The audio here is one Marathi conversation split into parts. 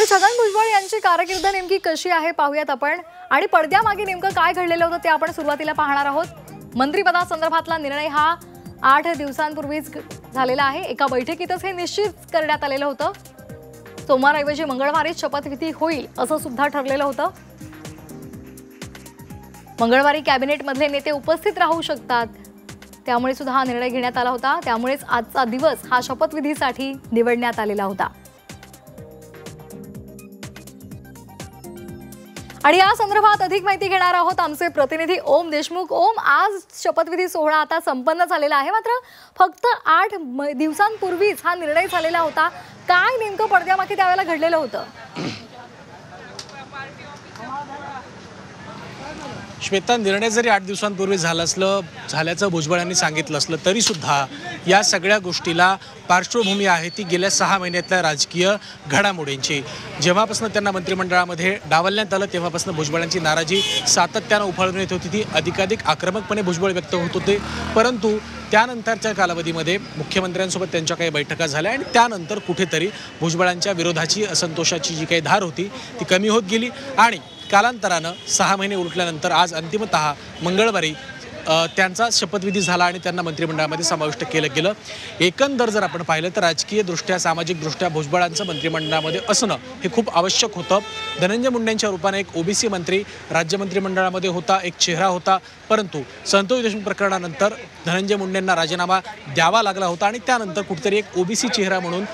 तर छगन भुजबळ यांची कारकीर्द नेमकी कशी आहे पाहूयात आपण। आणि पडद्यामागे नेमकं काय घडलेलं होतं ते आपण सुरुवातीला पाहणार आहोत। मंत्रिपदासंदर्भातला निर्णय हा 8 दिवसांपूर्वीच झालेला आहे। एका बैठकीतच हे निश्चित करण्यात आलेलं होतं। सोमवारऐवजी मंगळवारीच शपथविधी होईल असं सुद्धा ठरलेलं होतं। मंगळवारी कॅबिनेटमधले नेते उपस्थित राहू शकतात, त्यामुळे सुद्धा हा निर्णय घेण्यात आला होता। त्यामुळेच आजचा दिवस हा शपथविधीसाठी निवडण्यात आलेला होता। आणि या संदर्भात अधिक माहिती घेणार आहोत आमचे प्रतिनिधी ओम देशमुख। ओम, आज शपथविधी सोहळा आता संपन्न झालेला आहे, मात्र फक्त 8 दिवसांपूर्वीच हा निर्णय झालेला होता। काय नेमकं पडद्यामागे त्यावेळेला घडलेलं होतं? श्वेता, निर्णय जरी 8 दिवसांपूर्वी झाल्याचं भुजबळ यांनी सांगितलं असलं तरी सुद्धा या सगळ्या गोष्टीला पार्श्वभूमी आहे ती गेल्या 6 महिन्यातल्या राजकीय घडामोडींची। जेव्हापासून त्यांना मंत्रिमंडळामध्ये डावलण्यात आलं तेव्हापासून भुजबळांची नाराजी सातत्यानं उफाळून येत होती। ती अधिकाधिक आक्रमकपणे भुजबळ व्यक्त होत होते, परंतु त्यानंतरच्या कालावधीमध्ये मुख्यमंत्र्यांसोबत त्यांच्या काही बैठका झाल्या आणि त्यानंतर कुठेतरी भुजबळांच्या विरोधाची असंतोषाची जी काही धार होती ती कमी होत गेली आणि कालांतरानं 6 महिने उलटल्यानंतर आज अंतिमतः मंगळवारी त्यांचा शपथविधी झाला आणि त्यांना मंत्रिमंडळामध्ये समाविष्ट केलं गेलं। एकंदर जर आपण पाहिलं तर राजकीयदृष्ट्या सामाजिकदृष्ट्या भुजबळांचं मंत्रिमंडळामध्ये असणं हे खूप आवश्यक होतं। धनंजय मुंडेंच्या रूपाने एक ओबीसी मंत्री राज्य मंत्रिमंडळामध्ये होता, एक चेहरा होता, परंतु संतोष देशमुख प्रकरणानंतर धनंजय मुंडेंना राजीनामा द्यावा लागला होता आणि त्यानंतर कुठेतरी एक ओबीसी चेहरा म्हणून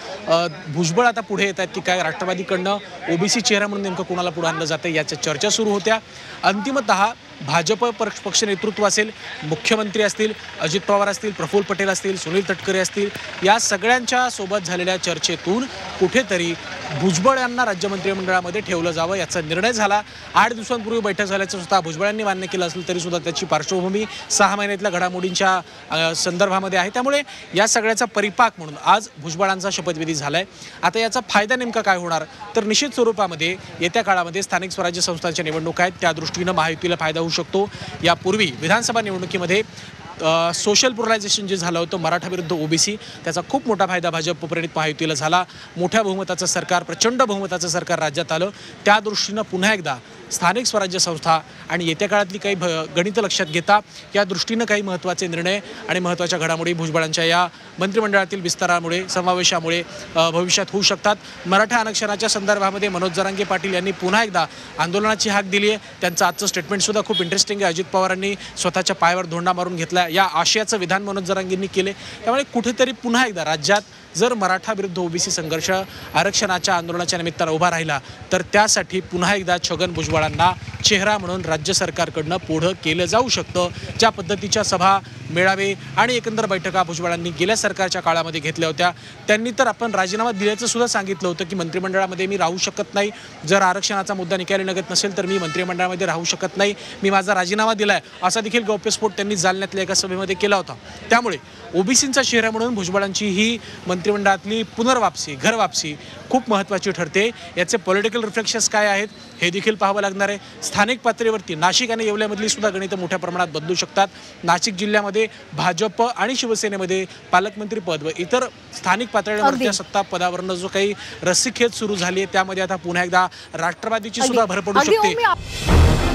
भुजबळ आता पुढे येत आहेत की काय राष्ट्रवादीकडनं ओबीसी चेहरा म्हणून नेमकं कोणाला पुढे आणलं जातं याच्या चर्चा सुरू होत्या। अंतिमतः भाजप पक्ष नेतृत्व असेल, मुख्यमंत्री असतील, अजित पवार असतील, प्रफुल्ल पटेल असतील, सुनील तटकरे असतील, या सगळ्यांच्या सोबत झालेल्या चर्चेतून कुठेतरी भुजबळ यांना राज्य मंत्रिमंडळामध्ये ठेवलं जावं याचा निर्णय झाला। 8 दिवसांपूर्वी बैठक झाल्याचं सुद्धा भुजबळांनी मान्य केलं असलं तरी सुद्धा त्याची पार्श्वभूमी 6 महिन्यातल्या घडामोडींच्या संदर्भामध्ये आहे। त्यामुळे या सगळ्याचा परिपाक म्हणून आज भुजबळांचा शपथविधी झालाय। आता याचा फायदा नेमका काय होणार तर निश्चित स्वरूपामध्ये येत्या काळामध्ये स्थानिक स्वराज्य संस्थांच्या निवडणुका आहेत, त्या दृष्टीनं महायुतीला फायदा होऊ शकतो। यापूर्वी विधानसभा निवडणुकीमध्ये सोशल पोलरायझेशन जे झालं होतं मराठा विरुद्ध ओबीसी, त्याचा खूप मोठा फायदा भाजप प्रणित महायुतीला झाला। मोठ्या बहुमताचं सरकार, प्रचंड बहुमताचं सरकार राज्यात आलं। त्या दृष्टीनं पुन्हा एकदा स्थानिक स्वराज्य संस्था आणि येत्या काळातली काही गणित लक्षात घेता या दृष्टीनं काही महत्त्वाचे निर्णय आणि महत्त्वाच्या घडामोडी भुजबळांच्या या मंत्रिमंडळातील विस्तारामुळे समावेशामुळे भविष्यात होऊ शकतात। मराठा आरक्षणाच्या संदर्भामध्ये मनोज जरांगे पाटील यांनी पुन्हा एकदा आंदोलनाची हाक दिली आहे। त्यांचं आजचं स्टेटमेंटसुद्धा खूप इंटरेस्टिंग आहे। अजित पवारांनी स्वतःच्या पायावर धोंडा मारून घेतला या आशयाचं विधान मनोज जरांगेंनी केले। त्यामुळे कुठेतरी पुन्हा एकदा राज्यात जर मराठा विरुद्ध ओबीसी संघर्ष आरक्षणाच्या आंदोलनाच्या निमित्तानं उभा राहिला तर त्यासाठी पुन्हा एकदा छगन भुजबळांना चेहरा म्हणून राज्य सरकारकडनं पुढं केलं जाऊ शकतं। ज्या पद्धतीच्या सभा, मेळावे आणि एकंदर बैठका भुजबळांनी गेल्या सरकारच्या काळामध्ये घेतल्या होत्या, त्यांनी तर आपण राजीनामा दिल्याचं सुद्धा सांगितलं होतं की मंत्रिमंडळामध्ये मी राहू शकत नाही, जर आरक्षणाचा मुद्दा निकाली निघत नसेल तर मी मंत्रिमंडळामध्ये राहू शकत नाही, मी माझा राजीनामा दिलाय असा देखील गौप्यस्फोट त्यांनी जालन्यातल्या एका सभेमध्ये केला होता। त्यामुळे ओबीसींचा चेहरा म्हणून भुजबळांची ही मंत्रिमंडळातली पुनर्वापसी, घरवापसी खूप महत्त्वाची ठरते। याचे पॉलिटिकल रिफ्लेक्शन्स काय आहेत हे देखील पाहावं लागणार आहे। स्थानिक पातळीवरती नाशिक आणि येवल्यामधली सुद्धा गणितं मोठ्या प्रमाणात बदलू शकतात। नाशिक जिल्ह्यामध्ये भाजप आणि शिवसेनेमध्ये पालकमंत्री पद व इतर स्थानिक पातळीवरच्या सत्ता पदावरनं जो काही रस्सीखेच सुरू झाली आहे त्यामध्ये आता पुन्हा एकदा राष्ट्रवादीची सुद्धा भर पडू शकते।